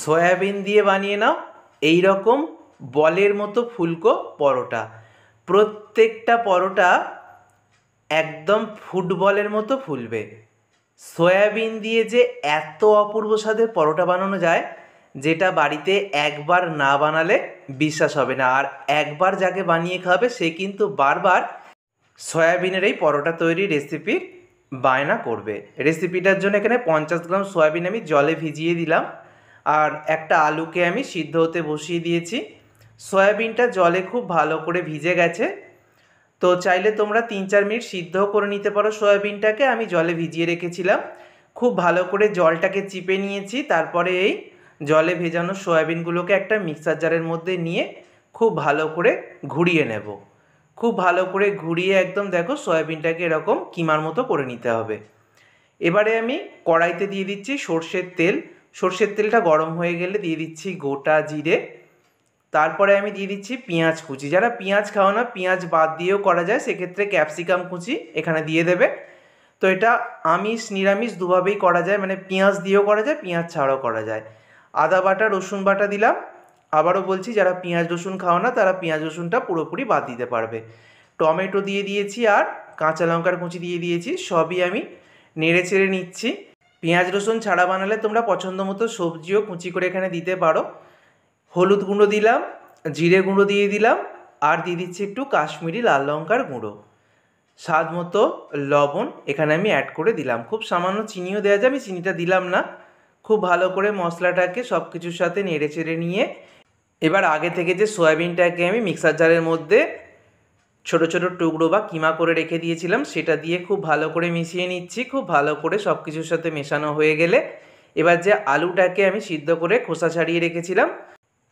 Soybean দিয়ে বানিয়ে নাও এই রকম বলের মতো ফুলকো পরোটা। প্রত্যেকটা পরোটা একদম ফুটবলের মতো ফুলবে। সয়াবিন দিয়ে যে এত অপূর্ব স্বাদের পরোটা বানানো যায়, যেটা বাড়িতে একবার না বানালে বিশ্বাস হবে না। আর একবার যাকে বানিয়ে খাবে সে কিন্তু বারবার সয়াবিনের এই পরোটা তৈরির রেসিপির বায়না করবে। রেসিপিটার জন্য এখানে 50 গ্রাম সয়াবিন আমি জলে ভিজিয়ে দিলাম, আর একটা আলুকে আমি সিদ্ধ হতে বসিয়ে দিয়েছি। সয়াবিনটা জলে খুব ভালো করে ভিজে গেছে, তো চাইলে তোমরা 3-4 মিনিট সিদ্ধ করে নিতে পারো সয়াবিনটাকে। আমি জলে ভিজিয়ে রেখেছিলাম, খুব ভালো করে জলটাকে চিপে নিয়েছি। তারপরে এই জলে ভেজানো সয়াবিনগুলোকে একটা মিক্সার জারের মধ্যে নিয়ে খুব ভালো করে ঘুরিয়ে নেব। খুব ভালো করে ঘুরিয়ে একদম দেখো সয়াবিনটাকে এরকম কিমার মতো করে নিতে হবে। এবারে আমি কড়াইতে দিয়ে দিচ্ছি সর্ষের তেল। সর্ষের তেলটা গরম হয়ে গেলে দিয়ে দিচ্ছি গোটা জিরে। তারপরে আমি দিয়ে দিচ্ছি পেঁয়াজ কুচি। যারা পেঁয়াজ খাও না, পেঁয়াজ বাদ দিয়েও করা যায়, সেক্ষেত্রে ক্যাপসিকাম কুচি এখানে দিয়ে দেবে। তো এটা আমিষ নিরামিষ দুভাবেই করা যায়, মানে পেঁয়াজ দিয়েও করা যায়, পেঁয়াজ ছাড়াও করা যায়। আদা বাটা, রসুন বাটা দিলাম। আবারও বলছি, যারা পেঁয়াজ রসুন খাও না তারা পেঁয়াজ রসুনটা পুরোপুরি বাদ দিতে পারবে। টমেটো দিয়ে দিয়েছি আর কাঁচা লঙ্কার কুচি দিয়ে দিয়েছি। সবই আমি নেড়ে চেড়ে নিচ্ছি। পেঁয়াজ রসুন ছাড়া বানালে তোমরা পছন্দ মতো সবজিও কুচি করে এখানে দিতে পারো। হলুদ গুঁড়ো দিলাম, জিরে গুঁড়ো দিয়ে দিলাম, আর দিয়ে দিচ্ছি একটু কাশ্মীরি লাল লঙ্কার গুঁড়ো। স্বাদ মতো লবণ এখানে আমি অ্যাড করে দিলাম। খুব সামান্য চিনিও দেওয়া যায়, আমি চিনিটা দিলাম না। খুব ভালো করে মশলাটাকে সব কিছুর সাথে নেড়ে চেড়ে নিয়ে এবার আগে থেকে যে সয়াবিনটাকে আমি মিক্সার জারের মধ্যে ছোট ছোট টুকরো বা কিমা করে রেখে দিয়েছিলাম সেটা দিয়ে খুব ভালো করে মিশিয়ে নিচ্ছি। খুব ভালো করে সব কিছুর সাথে মেশানো হয়ে গেলে এবার যে আলুটাকে আমি সিদ্ধ করে খোসা ছাড়িয়ে রেখেছিলাম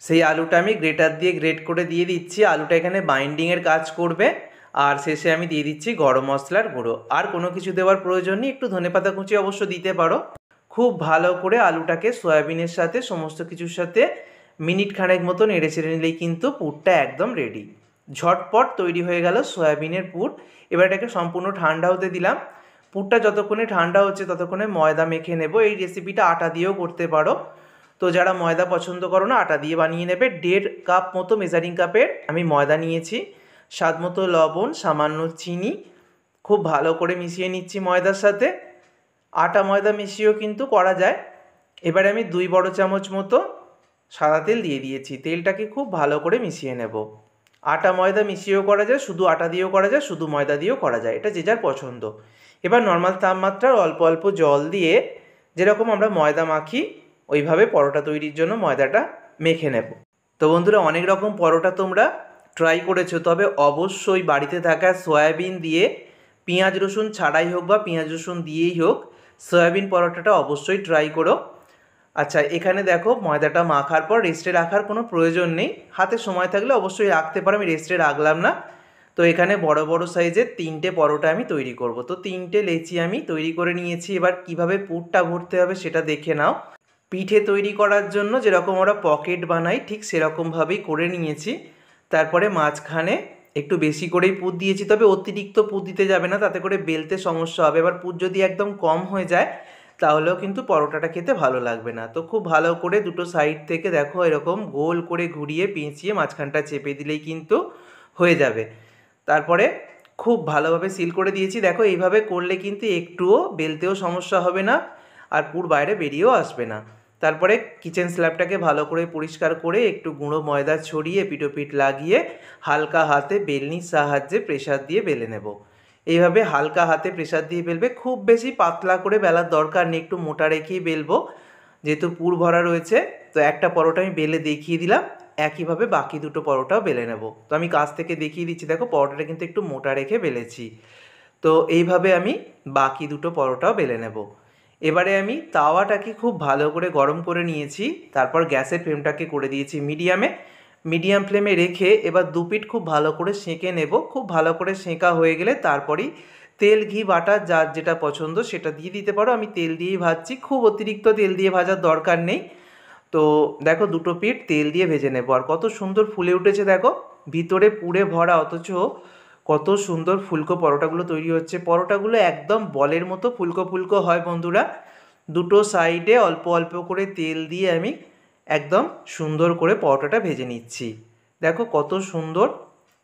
সেই আলুটা আমি গ্রেটার দিয়ে গ্রেট করে দিয়ে দিচ্ছি। আলুটা এখানে বাইন্ডিংয়ের কাজ করবে। আর শেষে আমি দিয়ে দিচ্ছি গরম মশলার গুঁড়ো। আর কোনো কিছু দেওয়ার প্রয়োজন নেই, একটু ধনেপাতা কুচি অবশ্য দিতে পারো। খুব ভালো করে আলুটাকে সয়াবিনের সাথে সমস্ত কিছুর সাথে মিনিট খানেক মতো নেড়ে চেড়ে নিলেই কিন্তু পুরটা একদম রেডি। ঝটপট তৈরি হয়ে গেল সয়াবিনের পুর। এবার এটাকে সম্পূর্ণ ঠান্ডা হতে দিলাম। পুরটা যতক্ষণে ঠান্ডা হচ্ছে ততক্ষণে ময়দা মেখে নেব। এই রেসিপিটা আটা দিয়েও করতে পারো, তো যারা ময়দা পছন্দ করো না আটা দিয়ে বানিয়ে নেবে। 1.5 কাপ মতো মেজারিং কাপের আমি ময়দা নিয়েছি। স্বাদ মতো লবণ, সামান্য চিনি, খুব ভালো করে মিশিয়ে নিচ্ছি ময়দার সাথে। আটা ময়দা মিশিয়েও কিন্তু করা যায়। এবারে আমি 2 বড় চামচ মতো সাদা তেল দিয়ে দিয়েছি। তেলটাকে খুব ভালো করে মিশিয়ে নেব। আটা ময়দা মিশিয়েও করা যায়, শুধু আটা দিয়েও করা যায়, শুধু ময়দা দিয়েও করা যায়, এটা যে যার পছন্দ। এবার নর্মাল তাপমাত্রার অল্প অল্প জল দিয়ে যেরকম আমরা ময়দা মাখি ওইভাবে পরোটা তৈরির জন্য ময়দাটা মেখে নেব। তো বন্ধুরা, অনেক রকম পরোটা তোমরা ট্রাই করেছো, তবে অবশ্যই বাড়িতে থাকা সয়াবিন দিয়ে পেঁয়াজ রসুন ছাড়াই হোক বা পেঁয়াজ রসুন দিয়েই হোক সয়াবিন পরোটাটা অবশ্যই ট্রাই করো। আচ্ছা, এখানে দেখো ময়দাটা মাখার পর রেস্টে রাখার কোনো প্রয়োজন নেই। হাতে সময় থাকলে অবশ্যই রাখতে পারো, আমি রেস্টে রাখলাম না। তো এখানে বড় বড় সাইজের 3টে পরোটা আমি তৈরি করব। তো 3টে লেচি আমি তৈরি করে নিয়েছি। এবার কিভাবে পুরটা ভরতে হবে সেটা দেখে নাও। পিঠে তৈরি করার জন্য যেরকম আমরা পকেট বানাই ঠিক সেরকমভাবেই করে নিয়েছি। তারপরে মাঝখানে একটু বেশি করেই পুর দিয়েছি, তবে অতিরিক্ত পুর দিতে যাবে না, তাতে করে বেলতে সমস্যা হবে। এবার পুর যদি একদম কম হয়ে যায় তাহলেও কিন্তু পরোটাটা খেতে ভালো লাগবে না। তো খুব ভালো করে দুটো সাইড থেকে দেখো এরকম গোল করে ঘুরিয়ে পেঁচিয়ে মাঝখানটা চেপে দিলেই কিন্তু হয়ে যাবে। তারপরে খুব ভালোভাবে সিল করে দিয়েছি। দেখো এইভাবে করলে কিন্তু একটুও বেলতেও সমস্যা হবে না, আর পুর বাইরে বেরিয়েও আসবে না। তারপরে কিচেন স্ল্যাবটাকে ভালো করে পরিষ্কার করে একটু গুঁড়ো ময়দা ছড়িয়ে পিঠোপিঠ লাগিয়ে হালকা হাতে বেলনির সাহায্যে প্রেসার দিয়ে বেলে নেব। এইভাবে হালকা হাতে প্রেসার দিয়ে বেলবে, খুব বেশি পাতলা করে বেলার দরকার নেই, একটু মোটা রেখেই বেলবো যেহেতু পুর ভরা রয়েছে। তো একটা পরোটা আমি বেলে দেখিয়ে দিলাম, একইভাবে বাকি দুটো পরোটাও বেলে নেব। তো আমি কাছ থেকে দেখিয়ে দিচ্ছি, দেখো পরোটাটা কিন্তু একটু মোটা রেখে বেলেছি। তো এইভাবে আমি বাকি দুটো পরোটাও বেলে নেব। এবারে আমি তাওয়াটাকে খুব ভালো করে গরম করে নিয়েছি। তারপর গ্যাসের ফ্লেমটাকে করে দিয়েছি মিডিয়াম ফ্লেমে রেখে এবার দুপিঠ খুব ভালো করে সেঁকে নেব। খুব ভালো করে সেঁকা হয়ে গেলে তারপরেই তেল ঘি বাটার যার যেটা পছন্দ সেটা দিয়ে দিতে পারো। আমি তেল দিয়েই ভাজছি, খুব অতিরিক্ত তেল দিয়ে ভাজার দরকার নেই। তো দেখো দুটো পিঠ তেল দিয়ে ভেজে নেব। আর কত সুন্দর ফুলে উঠেছে দেখো, ভিতরে পুরে ভরা, অথচ কত সুন্দর ফুলকো পরোটাগুলো তৈরি হচ্ছে। পরোটাগুলো একদম বলের মতো ফুলকো ফুলকো হয় বন্ধুরা। দুটো সাইডে অল্প অল্প করে তেল দিয়ে আমি একদম সুন্দর করে পরোটাটা ভেজে নিচ্ছি। দেখো কত সুন্দর,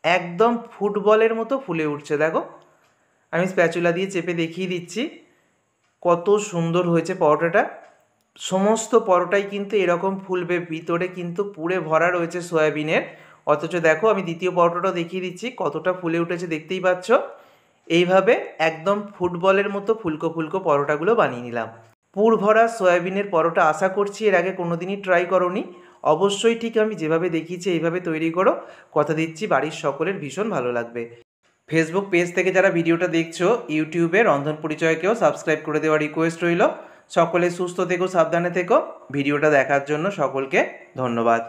একদম ফুটবলের মতো ফুলে উঠছে। দেখো আমি স্প্যাচুলা দিয়ে চেপে দেখিয়ে দিচ্ছি কত সুন্দর হয়েছে পরোটাটা। সমস্ত পরোটাই কিন্তু এরকম ফুলবে, ভিতরে কিন্তু পুরে ভরা রয়েছে সয়াবিনের। অথচ দেখো আমি দ্বিতীয় পরোটাটাও দেখিয়ে দিচ্ছি কতটা ফুলে উঠেছে, দেখতেই পাচ্ছ। এইভাবে একদম ফুটবলের মতো ফুলকো ফুলকো পরোটাগুলো বানিয়ে নিলাম। পুর ভরা সয়াবিনের পরোটা আশা করছি এর আগে কোনো দিনই ট্রাই করোনি। অবশ্যই ঠিক আমি যেভাবে দেখিয়েছি এইভাবে তৈরি করো, কথা দিচ্ছি বাড়ির সকলের ভীষণ ভালো লাগবে। ফেসবুক পেজ থেকে যারা ভিডিওটা দেখছো, ইউটিউবে রন্ধন পরিচয়কেও সাবস্ক্রাইব করে দেওয়ার রিকোয়েস্ট রইল। সকলে সুস্থ থেকো, সাবধানে থেকো। ভিডিওটা দেখার জন্য সকলকে ধন্যবাদ।